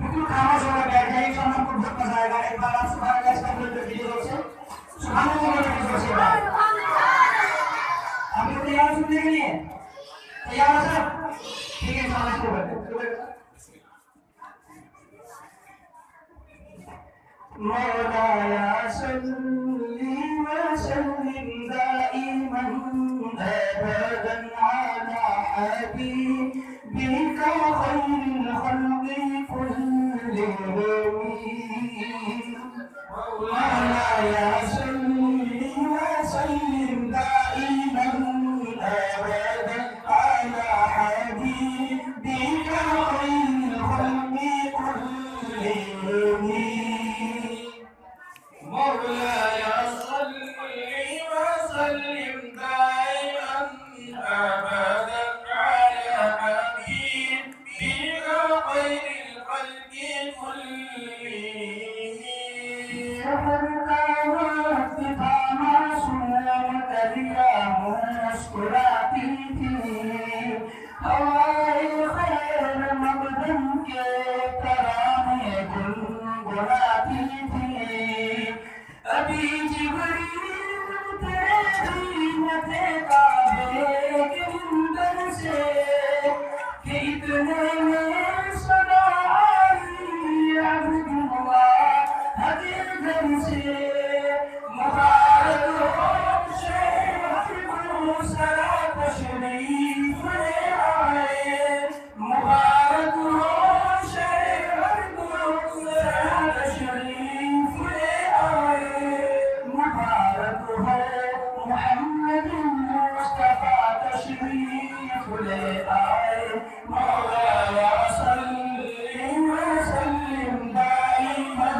बिल्कुल खामोश होकर बैठ जाइए, तो आपको बहुत मजा आएगा। एक बार आप सुभान अल्लाह का बोल दो जोर से, सुभान अल्लाह बोल दो जोर से। आप लोग तैयार सुनने के लिए? तैयार हो सब? ठीक है, इंशाल्लाह शुरू करते हैं। मौलाया सल्ली व सल्लिम दाइमन अबदन अला हबीबिका खैरिल खल्क़ि कुल्लिहिम। मौलाया सल्ली व सल्लिम दाइमन अबदन अला हबीबिका खैरिल खल्क़ि कुल्लिहिम। مولاي صل وسلم دائما ابدا على حبيبك خير الخلق كلهم سفر کا وقت تھا معصوم دریا مسکراتی تھی ہوائے خیر مقدم کے ترانے گنگناتی تھی ابھی جبریل اترے زینت کعبے کے منبر سے کہ اتنے میں صدا آئی عبداللہ حدیث گھر سے مبارک ہو شیخ سرا تشریف لے آئے مبارک ہو شیخ سرا تشریف لے آئے مبارک ہو محمد مصطفیٰ تشریف لے آئے مولایا صلی وسلم دائما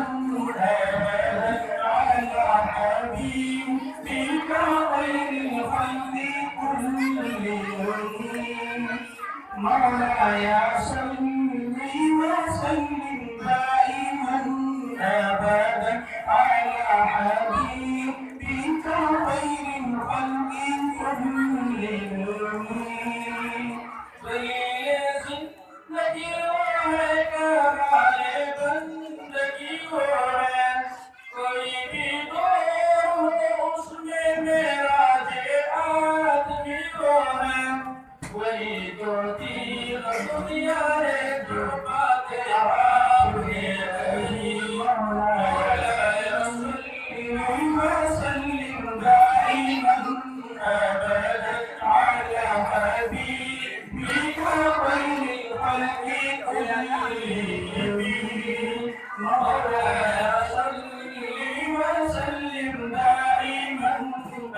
ابدا على حبيبك خير الخلق كلهم مولایا صلی وسلم دائما ابدا على حبيبك خير الخلق كلهم जिंदगी है हमारे बंदगी हो है कोई भी दौर हो उसमें मेरा जे आदमी हो है वही तो तीर दुनिया है जो बातें आपने कही मौलाया सल्ली वसल्लिम दाइमन अबदा अला हबीबिका खैरिल खल्क़ि कुल्लिहिम मौलाया सल्ली वसल्लिम दाइमन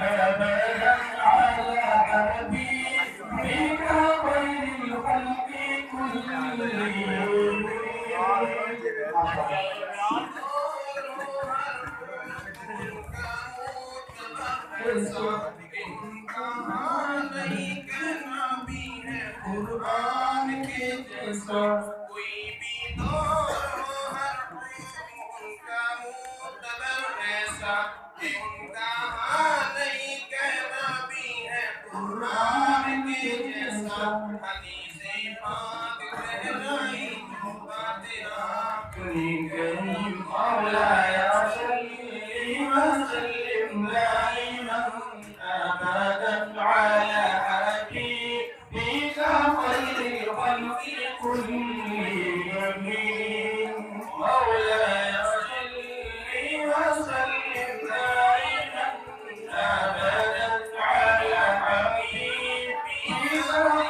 अबदा अला हबीबिका खैरिल खल्क़ि कुल्लिहिम नहीं कहना भी है कुर्बान के जैसा कोई भी दौर हो हर उनका मुतबर ऐसा इनका नहीं कहना भी है कुर्बान के जैसा हदीसे पाक कहलाई जो बातें आपने कही मौलाया सल्ली वसल्लिम दाइमा أبدا على حبيبك خير الخلق كلهم مولاي صل وسلم دائما أبدا على حبيبك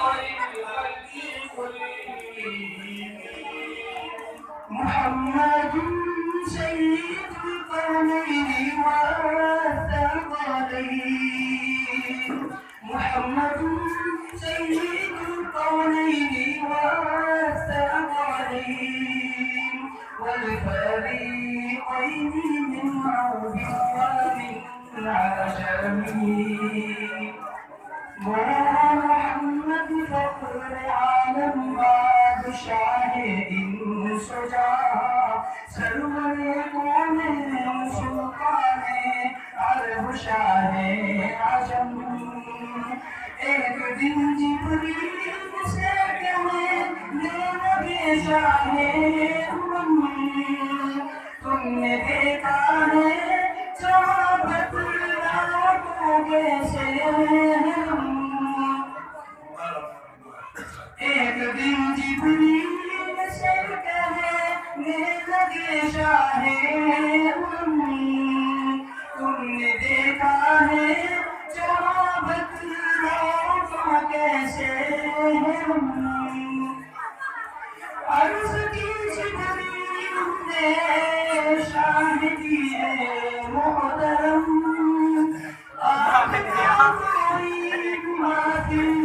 خير الخلق كلهم محمد سيد القومين والثقلين محمد سيد القومين والثقلين والفريقين من عرب ومن عجم محمد فخر عالم بادشاہ انس و جہاں سرور کون سلطان عرب شاہ عجم ایک دن جبریل سے کہے शाहे तुमने देखा है जहाँ बतलाओ कैसे एक दिन जिब्रील से कहने लगे शाहे तुमने देखा है जहाँ बतलाओ कैसे अर्ज़ की जिब्रील ने शाहिदी है मोहतरम कोई मातिम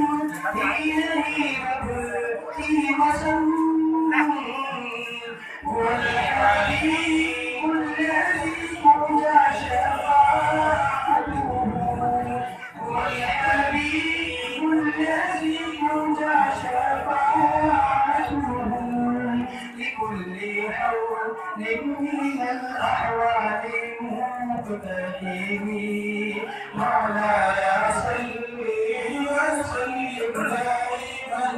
ही नहीं रब की कसम والحبيب الذي يرجى شفاعته والحبيب الذي يرجى شفاعته لكل حول من الأحوال مقتحم مولاي صل وسلم دائما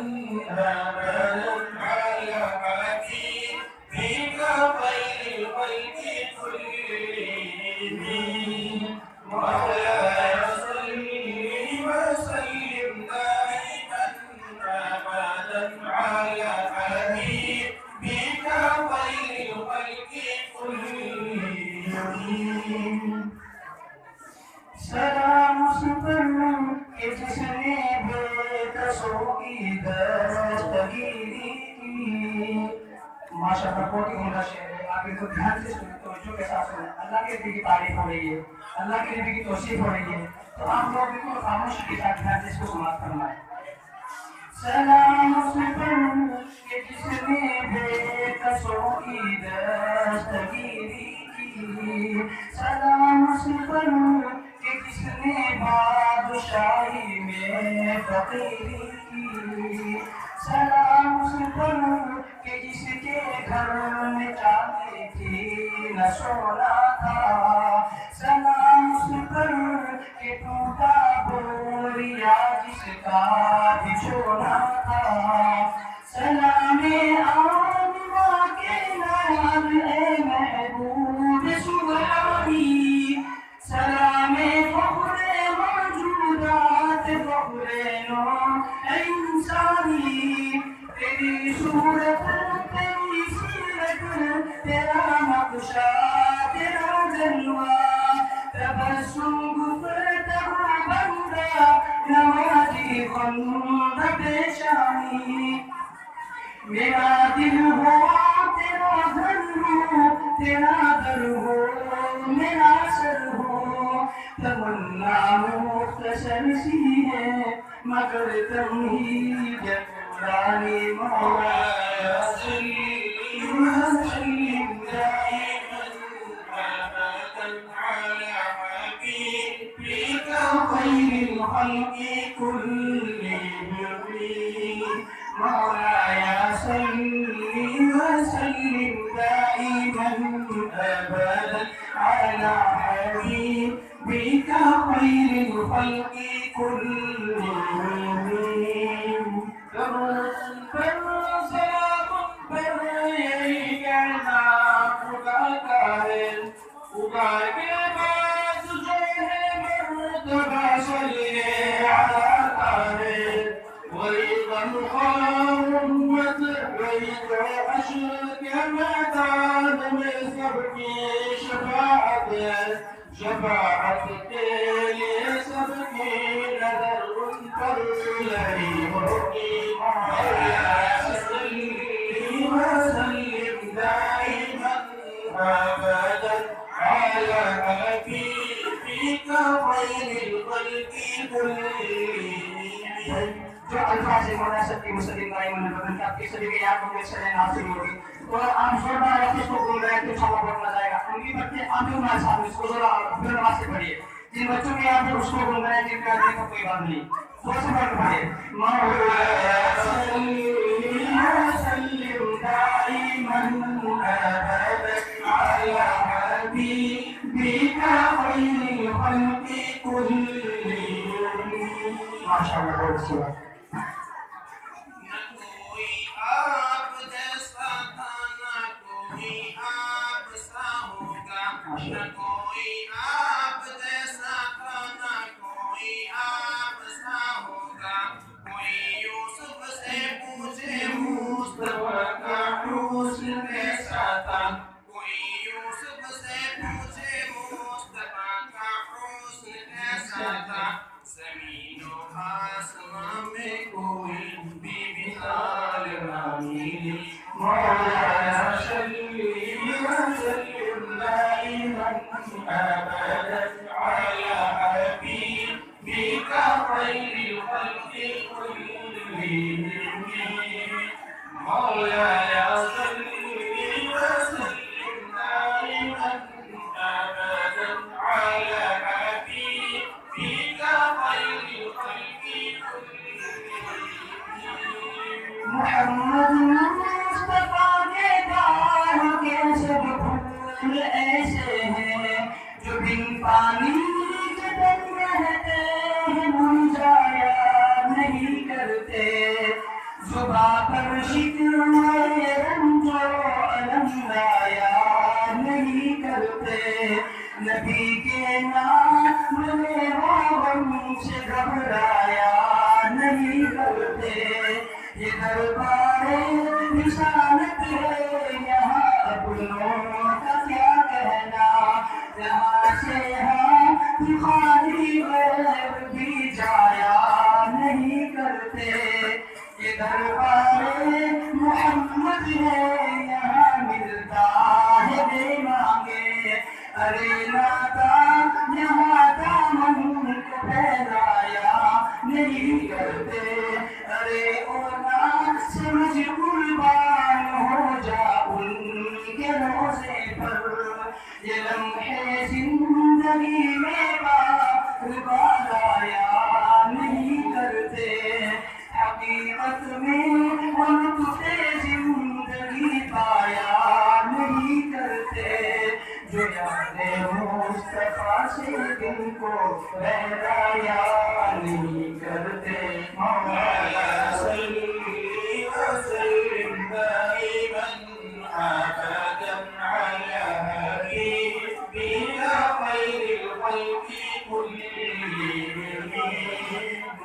أبدا على حبيبك خير الخلق كلهم مولاي صل وسلم دائما أبدا على حبيبك خير الخلق كلهم سلام سفر के जिसने बेकसों की दस्तगीरी की माशाअल्लाह बहुत ही उम्दा शेर है। आप इनको ध्यान से सुने, तवज्जो के साथ सुने। अल्लाह के नबी की तारीफ हो रही है, अल्लाह के नबी की तौसीफ हो रही है, तो आप लोग बिल्कुल खामोशी के साथ ध्यान से इसको समाप्त फरमाएं। सलाम सुपर के जिसने बेकसों की दस्तगीरी की सलाम सुपर के जिसने बादशाही में फकीरी की सलाम सुपर के जिसके घर में चांदी थी न सोना था सलाम सुपर के टूटा बोरिया जिसका बिछोना था सलामे आमिना के नाम ए महबूब सुबहानी सलामे फख्रे मौजूदात फख्रे नो इंसानी तेरी सूरत तेरी सीरत तेरा नक्शा तेरा जलवा तबस्सुम गुफ्तगू बंदा नवाजी खंद पेशानी मेरा दिल हो तेरा घर हो तेरा दर हो मेरा सर हो तमन्ना मुख्तसर सी है मगर तुम ही जवानी मौलाय सल्ली वसल्लिम दाइमन अबदन अला हबीबिका खैरिल खल्qi कुल्लिहिम مولاي صل وسلم دائما ابدا على حبيبك خير الخلق كلهم سلام पर यही कहना खुदा का है खुदा के बाद जो है मर्तबा सल्ले अला तारे वही गमखार उम्मत वही जो हश्र के मैदान में सबकी शफाअत है शफाअत के लिए सबकी नजर उन पर लगी होगी वसल्लिम दाइमन अबदन अला हबीबिका खैरिल खल्qi कुल्लिहिम जो अल्फाज मुनासिब की मुसल्लिम दाइमन अबदन का आपके सभी के याद होंगे सलाम हासिल होगी और आप जोरदार रखिए इसको बोल रहे हैं तो इंशाअल्लाह बहुत मजा आएगा उनकी बच्चे आप भी हमारे साथ इसको जरा फिर नमाज से पढ़िए जिन बच्चों के याद है उसको बोल रहे हैं जिनका नहीं तो कोई बात नहीं जोर से पढ़ पढ़िए मौलाया सल्ली वसल्लिम दाइमन अबदन अला हबीबिका खैरिल खल्qi कुल्लिहिम माशाअल्लाह बहुत अच्छी बात। न कोई आप कोई आप सा होगा, न कोई आप जैसा था, न कोई आप सा होगा। कोई यूसुफ से पूछे मुस्तफा का हुस्न कैसा था, कोई यूसुफ से पूछे मुस्तफा का हुस्न कैसा था। ज़मीनो आसमां में कोई भी मिसाल ना मिली। मौलाना सल्ली व सल्लिम दाइमन अबदन अला हबीबिका खैरिल खल्क़ि कुल्लिहिम। मौलाना सल्ली व सल्लिम दाइमन अबदन अला हबीबिका खैरिल खल्क़ि कुल्लिहिम। मोहम्मद मुस्तफा के दाग के सब फूल ऐसे हैं जो बिन पानी के तन रहते हैं, मुरझाया नहीं करते। जुबां पर शिकवे रंजो अलम लाया नहीं करते। नबी के नाम में वो गम से घबराया नहीं करते। ये दरबारे निशानत है यहाँ अपनों का क्या कहना। यहाँ से हम खाली गैर भी जाया नहीं करते। ये दरबारे मोहम्मद है यहाँ मिलता है बेमांगे। अरे नाता यहाँ दामन को फैलाया नहीं करते। अरे ओ ना समझ कुर्बान हो जा उनके रोज़े पर। ये लम्हे जिंदगी में बार बार आया नहीं करते। हकीकत में उनसे जिंदगी पाया नहीं करते। जो यादें मुस्तफा से दिल को बहलाया नहीं करते। मौलाना सल्ली व सल्लिम दाइमन अबदन अला हबीबिका खैरिल खल्क़ि कुल्लिहिम।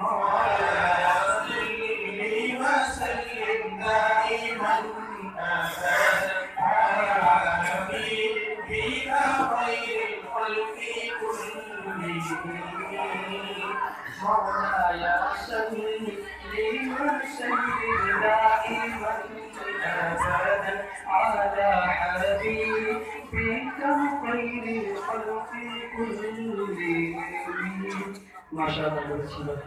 मौलाना सल्ली व सल्लिम दाइमन अबदन अला हबीबिका खैरिल खल्क़ि कुल्लिहिम। मौलाया सल्ली व सल्लिम दाइमन अबदन अला हबीबिका खैरिल खल्क़ि कुल्लिहिम। माशाअल्लाह।